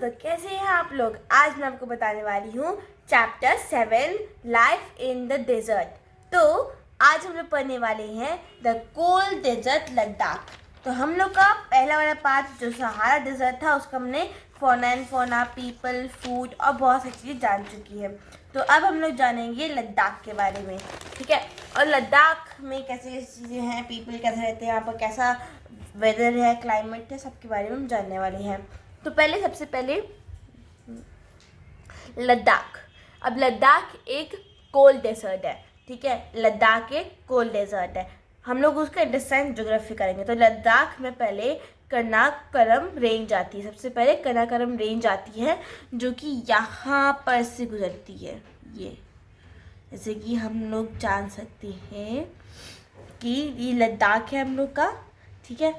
तो कैसे हैं आप लोग। आज मैं आपको बताने वाली हूँ chapter 7 life in the desert. तो आज हम लोग पढ़ने वाले हैं द कोल्ड डेजर्ट लद्दाख। तो हम लोग का पहला वाला पार्ट जो सहारा डेजर्ट था उसका हमने fauna and fauna, people, food और बहुत सारी चीज़ें जान चुकी है। तो अब हम लोग जानेंगे लद्दाख के बारे में, ठीक है। और लद्दाख में कैसी कैसी चीज़ें हैं, पीपल कैसे रहते हैं, यहाँ पर कैसा वेदर है, क्लाइमेट है, सबके बारे में हम जानने वाले हैं। तो सबसे पहले लद्दाख। अब लद्दाख एक कोल्ड डेजर्ट है, ठीक है। लद्दाख एक कोल्ड डेजर्ट है। हम लोग उसका अंडरस्टैंड ज्योग्राफी करेंगे। तो लद्दाख में पहले कनाकरम रेंज आती है। सबसे पहले कनाकरम रेंज आती है जो कि यहाँ पर से गुजरती है। ये जैसे कि हम लोग जान सकते हैं कि ये लद्दाख है हम लोग का, ठीक है।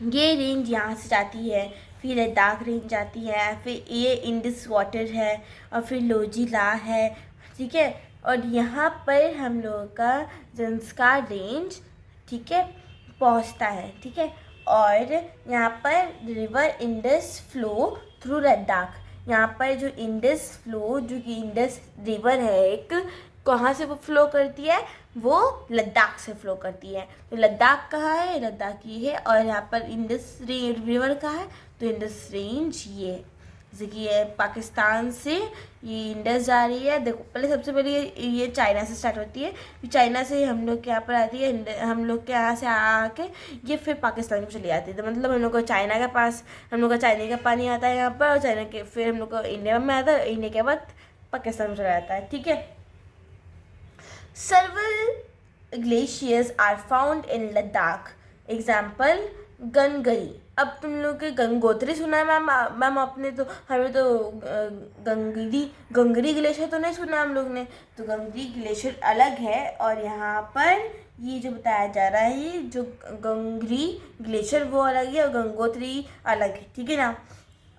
ये रेंज यहाँ से जाती है, फिर लद्दाख रेंज आती है, फिर ये इंडस वाटर है और फिर लोजीला है, ठीक है। और यहाँ पर हम लोगों का ज़ंस्कार रेंज, ठीक है, पहुँचता है, ठीक है। और यहाँ पर river Indus flow through Ladakh. यहाँ पर जो इंडस फ्लो, जो कि इंडस रिवर है एक, कहाँ से वो फ्लो करती है, वो लद्दाख से फ्लो करती है। तो लद्दाख कहाँ है, लद्दाख ये है। और यहाँ पर इंडस रिवर कहाँ है, तो इंडस रेंज ये, जैसे कि ये पाकिस्तान से ये इंडस जा रही है। देखो पहले सबसे पहले ये चाइना से स्टार्ट होती है, फिर चाइना से हम लोग के यहाँ पर आती है, हम लोग के यहाँ से आके ये फिर पाकिस्तान में चली जाती है। तो मतलब हम लोग को चाइना के पास, हम लोग का चाइना का पानी आता है यहाँ पर, और चाइना के फिर हम लोग को इंडिया में आता है, इंडिया के बाद पाकिस्तान में चला जाता है, ठीक है। Several glaciers are found in Ladakh. Example, गंगरी। अब तुम लोग के गंगोत्री सुना है मैम आपने, तो हमें तो गंगरी ग्लेशियर तो नहीं सुना हम लोग ने। तो गंगरी ग्लेशियर अलग है, और यहाँ पर ये जो बताया जा रहा है जो गंगरी ग्लेशियर वो अलग है और गंगोत्री अलग है, ठीक है ना।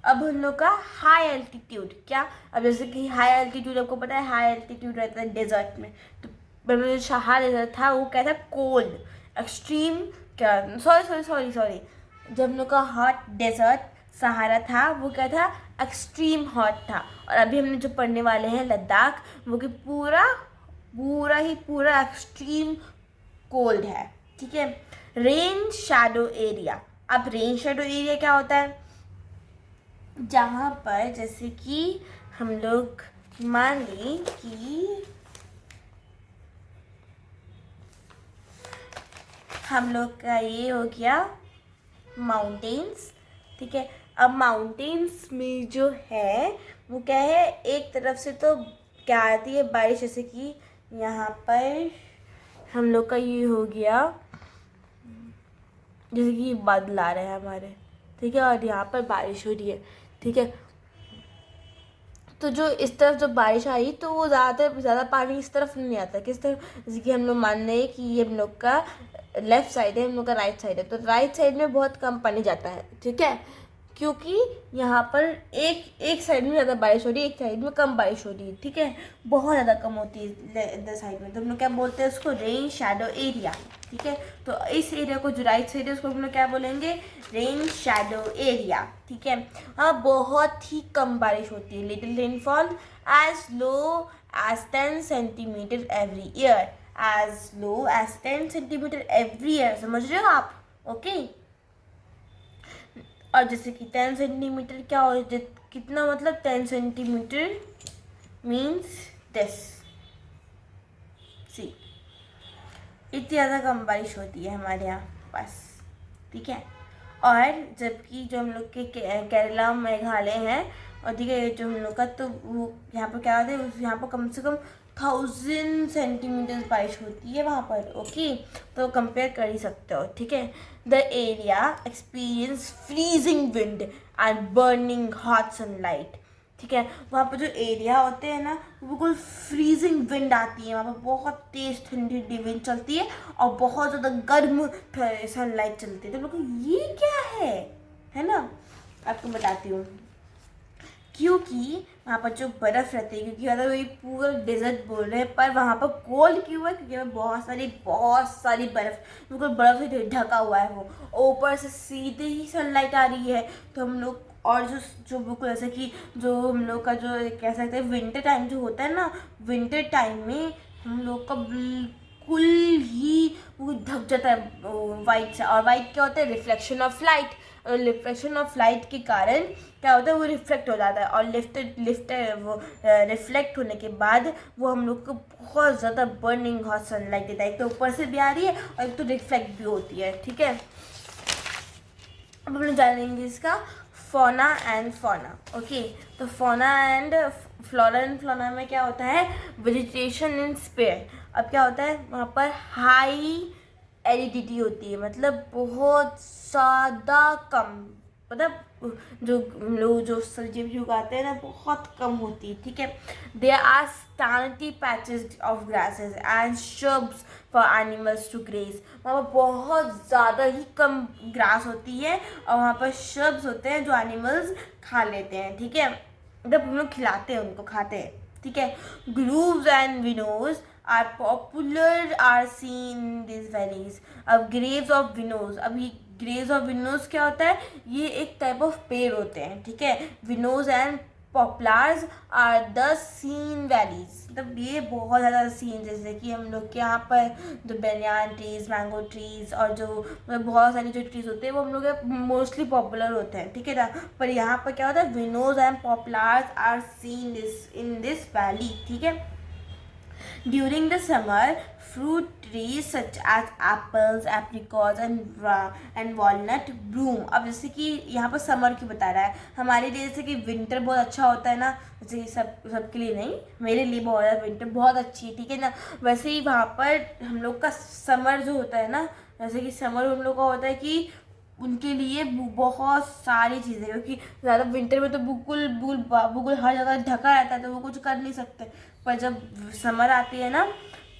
अब हम लोग का हाई एल्टीट्यूड क्या, अब जैसे कि हाई एल्टीट्यूड आपको पता है, हाई एल्टीट्यूड रहता है डेजर्ट में। तो जो सहारा डेजर्ट था वो क्या था, कोल्ड एक्सट्रीम, क्या सॉरी जब हम लोग का हॉट डेजर्ट सहारा था वो क्या था, एक्सट्रीम हॉट था। और अभी हमने जो पढ़ने वाले हैं लद्दाख, वो कि पूरा एक्सट्रीम कोल्ड है, ठीक है। Rain shadow area. अब रेन शैडो एरिया क्या होता है, जहाँ पर जैसे कि हम लोग मान लें कि हम लोग का ये हो गया माउंटेन्स, ठीक है। अब माउंटेन्स में जो है वो क्या है, एक तरफ से तो क्या आती है बारिश, जैसे कि यहाँ पर हम लोग का ये हो गया, जैसे कि बादल आ रहे हैं हमारे, ठीक है, और यहाँ पर बारिश हो रही है, ठीक है। तो जो इस तरफ जब बारिश आई तो वो ज़्यादा पानी इस तरफ नहीं आता, किस तरफ, जैसे कि हम लोग मान रहे हैं कि ये हम लोग का लेफ़्ट साइड है, हम लोग का राइट साइड है। तो राइट साइड में बहुत कम पानी जाता है, ठीक है, क्योंकि यहाँ पर एक साइड में ज़्यादा बारिश हो रही है, एक साइड में कम बारिश हो रही है, ठीक है, बहुत ज़्यादा कम होती है इधर साइड में। तो हम लोग क्या बोलते हैं उसको, रेन शैडो एरिया, ठीक है। तो इस एरिया को जो राइट साइड है उसको हम लोग क्या बोलेंगे, रेन शैडो एरिया, ठीक है। हाँ, बहुत ही कम बारिश होती है, little rainfall as low as 10 centimetre every year, as low as 10 centimetre every year, समझ रहे हो आप, ओके। और जैसे कि 10 सेंटीमीटर क्या हो, कितना मतलब 10 सेंटीमीटर मीन्स दिस, सी, इतनी ज़्यादा कम बारिश होती है हमारे यहाँ पास, ठीक है। और जबकि जो हम लोग के केरला मेघालय हैं, और ठीक है, जो हम लोग का, तो वो यहाँ पर क्या होता है, यहाँ पर कम से कम 1000 सेंटीमीटर बारिश होती है वहाँ पर, ओके। तो कंपेयर कर ही सकते हो, ठीक है। The area experience freezing wind and burning hot sunlight, ठीक है। वहाँ पर जो एरिया होते हैं ना, बिल्कुल फ्रीजिंग विंड आती है वहाँ पर, बहुत तेज़ ठंडी विंड चलती है और बहुत ज़्यादा गर्म सनलाइट चलती है। तो लोग ये क्या है ना, आपको बताती हूँ। क्योंकि वहाँ पर जो बर्फ़ रहती है, क्योंकि अगर वही पूरा डेजर्ट बोल रहे हैं, पर वहाँ पर कोल्ड क्यों है, क्योंकि वहाँ बहुत सारी बर्फ़, बिल्कुल बर्फ़ से ढका हुआ है वो, ऊपर से सीधे ही सनलाइट आ रही है, तो हम लोग और जो जो बिल्कुल ऐसे कि जो हम लोग का जो कह सकते हैं विंटर टाइम जो होता है ना, विंटर टाइम में हम लोग का बिल्कुल ही वो ढक जाता है वाइट से। और वाइट क्या होता है? Reflection of light. और रिफ्लेक्शन ऑफ लाइट के कारण क्या होता है? वो रिफ्लेक्ट हो जाता है, और रिफ्लेक्ट होने के बाद वो हम लोग को बहुत ज़्यादा बर्निंग हॉट सनलाइट देता है। एक तो ऊपर से भी आ रही है और एक तो रिफ्लेक्ट भी होती है, ठीक है। अब हम लोग जानेंगे इसका फौना एंड फौना। ओके, तो fauna and flora and flora में क्या होता है? वेजिटेशन इन स्पेयर। अब क्या होता है वहाँ पर? हाई एरिडिटी होती है, मतलब बहुत ज़्यादा कम, मतलब जो लोग जो सब्जी उगाते हैं ना बहुत कम होती है, ठीक है। There are scanty patches of grasses and shrubs for animals to graze. वहाँ पर बहुत ज़्यादा ही कम ग्रास होती है और वहाँ पर shrubs होते हैं जो एनिमल्स खा लेते हैं, ठीक है, मतलब हम लोग खिलाते हैं उनको, खाते हैं, ठीक है। Groves and willows are poplar are seen in this valleys. अब ग्रेव्स ऑफ विनोज, अभी ग्रेव्स ऑफ विनोज क्या होता है? ये एक टाइप ऑफ पेड़ होते हैं, ठीक है। Willows and poplars are the seen valleys, मतलब ये बहुत ज़्यादा सीन, जैसे कि हम लोग के यहाँ पर जो बेनियान ट्रीज, मैंगो ट्रीज और जो मतलब बहुत सारी जो ट्रीज होते हैं वो हम लोग मोस्टली पॉपुलर होते हैं, ठीक है ना। पर यहाँ पर क्या होता है? Willows and poplars are seen in this valley, ठीक है। During the summer, fruit trees such as apples, apricots and walnut bloom. अब जैसे कि यहाँ पर समर की बता रहा है, हमारे लिए जैसे कि विंटर बहुत अच्छा होता है ना, जैसे कि सबके लिए नहीं, मेरे लिए बहुत ज़्यादा विंटर बहुत अच्छी है, ठीक है ना। वैसे ही वहाँ पर हम लोग का समर जो होता है ना, जैसे कि समर हम लोग का होता है कि उनके लिए बहुत सारी चीज़ें, क्योंकि ज़्यादा विंटर में तो बिल्कुल हर जगह ढका रहता है तो वो कुछ कर नहीं सकते। पर जब समर आती है ना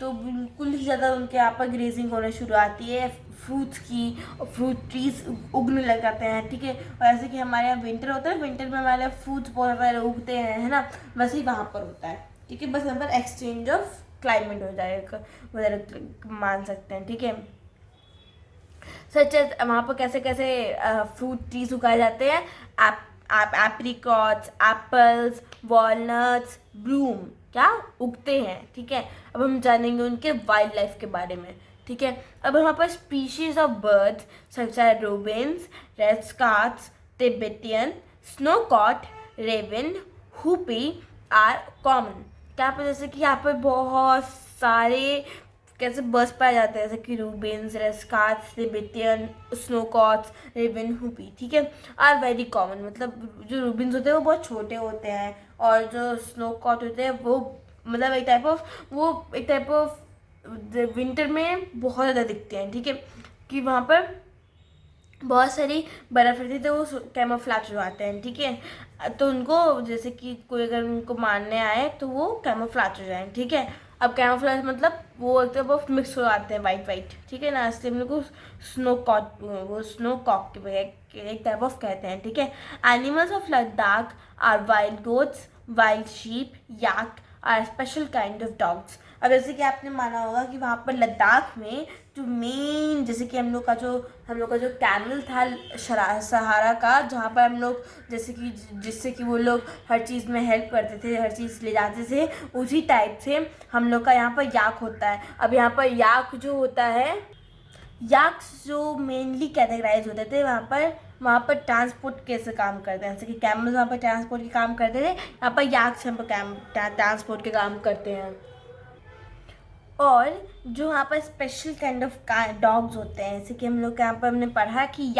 तो बिल्कुल ही ज़्यादा उनके यहाँ पर ग्रेजिंग होने शुरू आती है फ्रूट्स की, और फ्रूट ट्रीज उगने लग जाते हैं, ठीक है। और ऐसे कि हमारे यहाँ विंटर होता है, विंटर में हमारे यहाँ फ्रूट्स बहुत ज़्यादा उगते हैं, है ना, वैसे ही वहाँ पर होता है, ठीक है। बस यहाँ पर एक्सचेंज ऑफ क्लाइमेट हो जाएगा वगैरह मान सकते हैं, ठीक है। सच वहाँ पर कैसे कैसे फ्रूट ट्रीज उगाए जाते हैं? एप्रिकॉट्स, एप्पल्स, वॉलनट्स ब्लूम, क्या उगते हैं, ठीक है। अब हम जानेंगे उनके वाइल्ड लाइफ के बारे में, ठीक है। अब वहाँ पर species of birds such as robins, redstarts, Tibetan, snowcock, raven, hoopoe are common. क्या पर जैसे कि यहाँ पर बहुत सारे कैसे बर्ड्स पाए जाते हैं, जैसे कि रूबिन्स, रेस्कार्ट्स, तिब्बतियन, स्नोकॉट्स, रेवन, हुपी, ठीक है, आर वेरी कॉमन। मतलब जो रूबिन्स होते हैं वो बहुत छोटे होते हैं और जो स्नोकॉट होते हैं वो मतलब एक टाइप ऑफ विंटर में बहुत ज़्यादा दिखते हैं, ठीक है, कि वहाँ पर बहुत सारी बर्फ़ रहती है तो वो कैमोफ्लेज हो जाते हैं, ठीक है। तो उनको जैसे कि कोई अगर उनको मारने आए तो वो कैमोफ्लेज हो जाए, ठीक है। अब कैमोफ्लेज मतलब वो एक तरह ऑफ मिक्स हो जाते हैं वाइट, ठीक है ना, इसलिए हम लोग को स्नो कॉक एक टाइप ऑफ कहते हैं, ठीक है। Animals of Ladakh are wild goats, wild sheep, yak are special kind of dogs. अब जैसे कि आपने माना होगा कि वहाँ पर लद्दाख में जो मेन जैसे कि हम लोग का जो कैमल था सहारा का, जहाँ पर हम लोग जैसे कि जिससे कि वो लोग हर चीज़ में हेल्प करते थे, हर चीज़ ले जाते थे, उसी टाइप से हम लोग का यहाँ पर याक होता है। अब यहाँ पर याक जो होता है, याक्स जो मेनली कैटेगराइज होते थे वहाँ पर ट्रांसपोर्ट कैसे काम करते हैं, जैसे कि कैमल्स वहाँ पर ट्रांसपोर्ट के काम करते थे, यहाँ पर याक्स हम ट्रांसपोर्ट के काम करते हैं। और जो वहाँ पर स्पेशल काइंड ऑफ डॉग्स होते हैं, जैसे कि हम लोग यहाँ पर हमने पढ़ा कि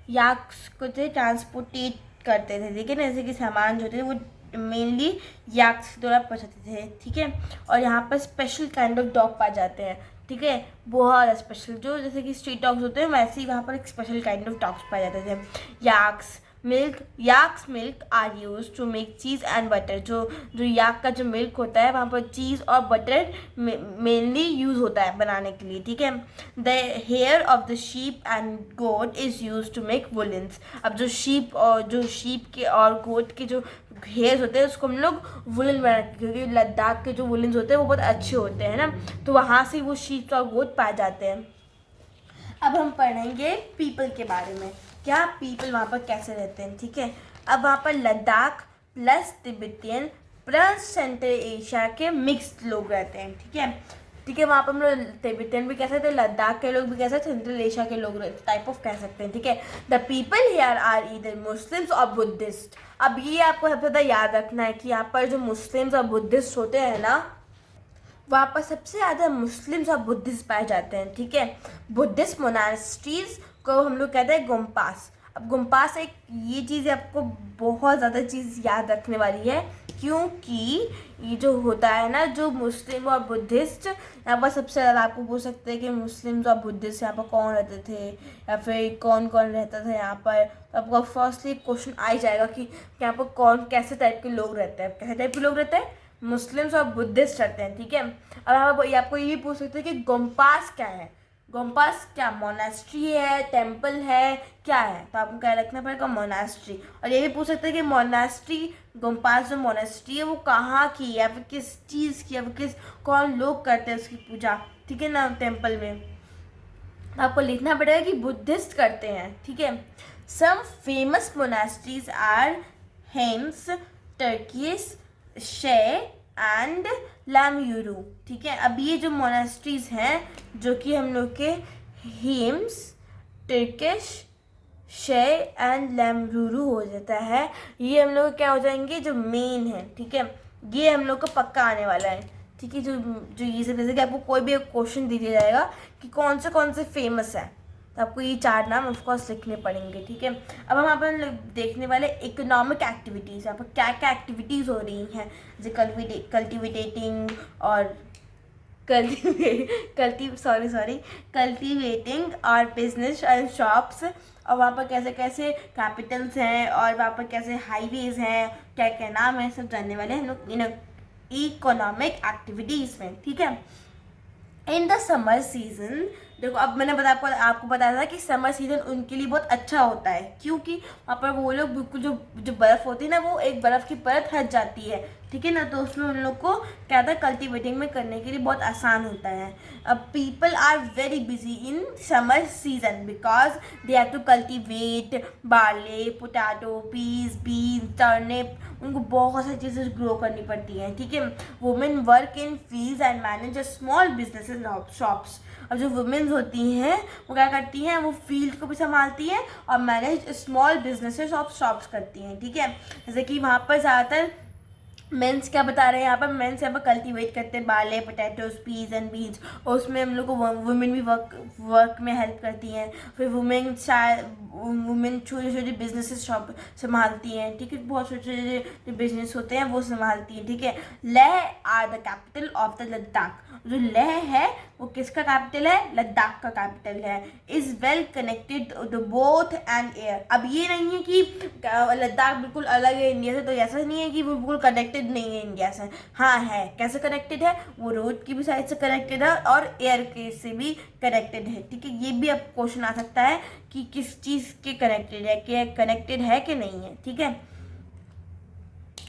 याक्स को थे ट्रांसपोर्टेट करते थे, ठीक है ना, जैसे कि सामान जो थे वो मेनली याक्स द्वारा पहुँचाते थे, ठीक है। और यहाँ पर स्पेशल काइंड ऑफ डॉग पाए जाते हैं, ठीक है, बहुत स्पेशल, जो जैसे कि स्ट्रीट डॉग्स होते हैं वैसे ही वहाँ पर एक स्पेशल काइंड ऑफ डॉग्स पाए जाते थे। Yaks milk are use to make cheese and butter. जो याक का जो मिल्क होता है वहाँ पर चीज़ और बटर मेनली यूज़ होता है बनाने के लिए, ठीक है। The hair of the sheep and goat is use to make woollens. अब जो शीप के और गोट के जो हेयर्स होते हैं उसको हम लोग वुलन बनाते हैं, क्योंकि लद्दाख के जो वुलेंस होते हैं वो बहुत अच्छे होते हैं ना, तो वहाँ से वो शीप और गोट पाए जाते हैं। अब हम पढ़ेंगे पीपल के बारे में, क्या पीपल वहाँ पर कैसे रहते हैं, ठीक है। अब वहाँ पर Ladakh plus Tibetan plus central Asia के मिक्स्ड लोग रहते हैं, ठीक है। ठीक है, वहाँ पर हम लोग तिब्बतियन भी कह सकते हैं, लद्दाख के लोग भी कह सकते हैं, सेंट्रल एशिया के लोग टाइप ऑफ कह सकते हैं, ठीक है। The people here are either Muslims और बुद्धिस्ट। अब ये आपको सबसे ज़्यादा याद रखना है कि यहाँ पर जो मुस्लिम्स और बुद्धिस्ट होते हैं ना, वहाँ पर सबसे ज़्यादा मुस्लिम्स और बुद्धिस्ट पाए जाते हैं, ठीक है। बुद्धिस्ट मोनास्ट्रीज को हम लोग कहते हैं गोम्पास। अब गोम्पास एक ये चीज़ आपको बहुत ज़्यादा चीज़ याद रखने वाली है, क्योंकि ये जो होता है ना, जो मुस्लिम और बुद्धिस्ट, यहाँ पर सबसे ज़्यादा आपको पूछ सकते हैं कि मुस्लिम्स और बुद्धिस्ट यहाँ पर कौन रहते थे या फिर कौन कौन रहता था यहाँ पर। तो आपको फर्स्टली क्वेश्चन आ ही जाएगा कि यहाँ पर कौन कैसे टाइप के लोग रहते हैं। कैसे टाइप के लोग रहते हैं? मुस्लिम्स और बुद्धिस्ट रहते हैं, ठीक है। अब आपको ये भी पूछ सकते हैं कि गोम्पास क्या है। गोम्पास क्या मोनास्ट्री है, टेम्पल है, क्या है? तो आपको क्या रखना पड़ेगा? मोनास्ट्री। और ये भी पूछ सकते हैं कि मोनास्ट्री, गोम्पास जो मोनास्ट्री है वो कहाँ की है या फिर किस चीज़ की, या फिर कौन लोग करते हैं उसकी पूजा, ठीक है ना, टेम्पल में। तो आपको लिखना पड़ेगा कि बुद्धिस्ट करते हैं, ठीक है। Some famous monasteries are Hemis, टर्किश, शे एंड लामयूरू, ठीक है। अब ये जो मोनास्ट्रीज हैं जो कि हम लोग के हेम्स, टर्किश, शे एंड लामयूरू हो जाता है, ये हम लोग क्या हो जाएंगे, जो मेन है, ठीक है। ये हम लोग को पक्का आने वाला है, ठीक है। जो ये सब, जैसे कि आपको कोई भी क्वेश्चन दे दिया जाएगा कि कौन से फेमस है, तो आपको ये 4 नाम ऑफकोर्स लिखने पड़ेंगे, ठीक है। अब हम यहाँ पर देखने वाले इकोनॉमिक एक्टिविटीज़, यहाँ पर क्या क्या एक्टिविटीज़ हो रही हैं, जैसे कल्टिवेटिंग और कल्टिवेटिंग और बिजनेस एंड शॉप्स, और वहाँ पर कैसे कैसे कैपिटल्स हैं और वहाँ पर कैसे हाईवेज हैं, क्या क्या नाम है, सब जानने वाले हम लोग इकोनॉमिक एक्टिविटीज़ में, ठीक है। इन द समर सीजन, देखो अब मैंने आपको बताया था कि समर सीजन उनके लिए बहुत अच्छा होता है, क्योंकि वहाँ पर वो लोग बिल्कुल जो बर्फ़ होती है ना, वो एक बर्फ़ की परत हट जाती है, ठीक है ना। तो उसमें उन लोग को क्या होता है, कल्टिवेटिंग में करने के लिए बहुत आसान होता है। अब people are very busy in summer season because they have to cultivate barley, potato, peas, beans, turnip, उनको बहुत सारी चीज़ें ग्रो करनी पड़ती हैं, ठीक है। Women work in fields and manage small businesses shops. अब जो वुमेन्स होती हैं वो क्या करती हैं, वो फील्ड को भी संभालती हैं और manage small businesses of shops करती हैं, ठीक है। जैसे कि वहाँ पर ज़्यादातर मेंस क्या बता रहे हैं, यहाँ पर मेंस यहाँ पर कल्टीवेट करते हैं बाले, पोटैटोज, पीज एंड बीन्स, और उसमें हम लोग को वुमेन भी वर्क में हेल्प करती हैं। फिर वुमेन छोटे छोटे बिजनेसेस शॉप संभालती हैं, ठीक है। बहुत छोटे छोटे जो बिजनेस होते हैं वो संभालती हैं, ठीक है। Leh are the capital of the Ladakh. जो लेह है वो किसका कैपिटल है? लद्दाख का कैपिटल है। Is well connected the both and air. अब ये नहीं है कि लद्दाख बिल्कुल अलग है इंडिया से, तो ऐसा नहीं है कि वो बिल्कुल कनेक्टेड नहीं है इंडिया से। हाँ है, कैसे कनेक्टेड है? वो रोड की भी साइड से कनेक्टेड है और एयर के से भी कनेक्टेड है, ठीक है। ये भी अब क्वेश्चन आ सकता है कि किस चीज़ के कनेक्टेड है, कि कनेक्टेड है कि नहीं है, ठीक है।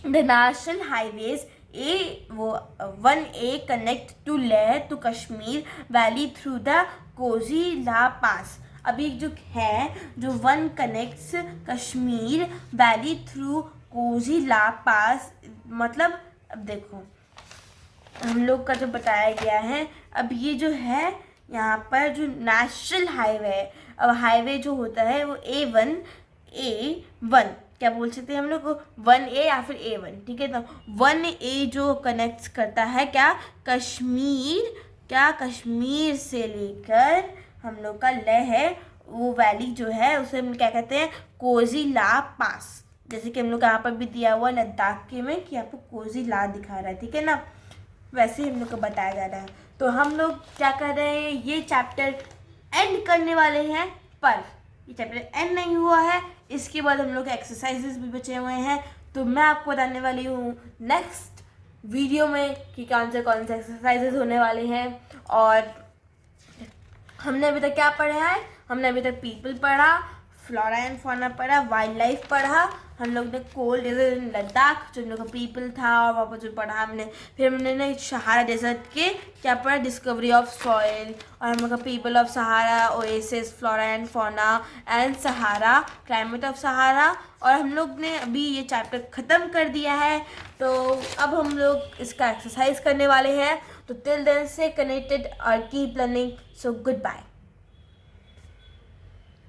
The national highways A1A connect to Leh to Kashmir Valley through the Kozhila Pass। अभी जो है, जो 1 कनेक्ट्स कश्मीर वैली थ्रू कोजिला पास, मतलब अब देखो हम लोग का जो बताया गया है, अब ये जो है यहाँ पर जो नेशनल हाईवे है, अब हाईवे जो होता है वो A1 क्या बोल सकते हैं हम लोग, 1A या फिर A1, ठीक है। तो 1A जो कनेक्ट करता है क्या, कश्मीर से लेकर हम लोग का लेह है वो वैली जो है उसे हम क्या कहते हैं, कोजिला पास। जैसे कि हम लोग यहाँ पर भी दिया हुआ लद्दाख के में कि आपको कोजिला दिखा रहा है, ठीक है ना, वैसे ही हम लोग को बताया जा रहा है। तो हम लोग क्या कर रहे हैं, ये चैप्टर एंड करने वाले हैं, पर ये चैप्टर एंड नहीं हुआ है, इसके बाद हम लोग एक्सरसाइजेस भी बचे हुए हैं। तो मैं आपको बताने वाली हूँ नेक्स्ट वीडियो में कि कौन से एक्सरसाइजेस होने वाले हैं। और हमने अभी तक क्या पढ़ा है, हमने अभी तक पीपल पढ़ा, फ्लोरा एंड फौना पढ़ा, वाइल्ड लाइफ पढ़ा हम लोग ने कोल्ड डेजर्ट इन लद्दाख जो हम लोग का पीपल था, और वहाँ पर जो पढ़ा हमने, फिर हमने ना सहारा डेजर्ट के क्या पढ़ा, डिस्कवरी ऑफ सॉइल, और हम लोग का people of Sahara, oasis, flora and fauna and Sahara, climate of Sahara, और हम लोग ने अभी ये चैप्टर ख़त्म कर दिया है। तो अब हम लोग इसका एक्सरसाइज करने वाले हैं। तो टिल देन से कनेक्टेड और keep learning. So good bye.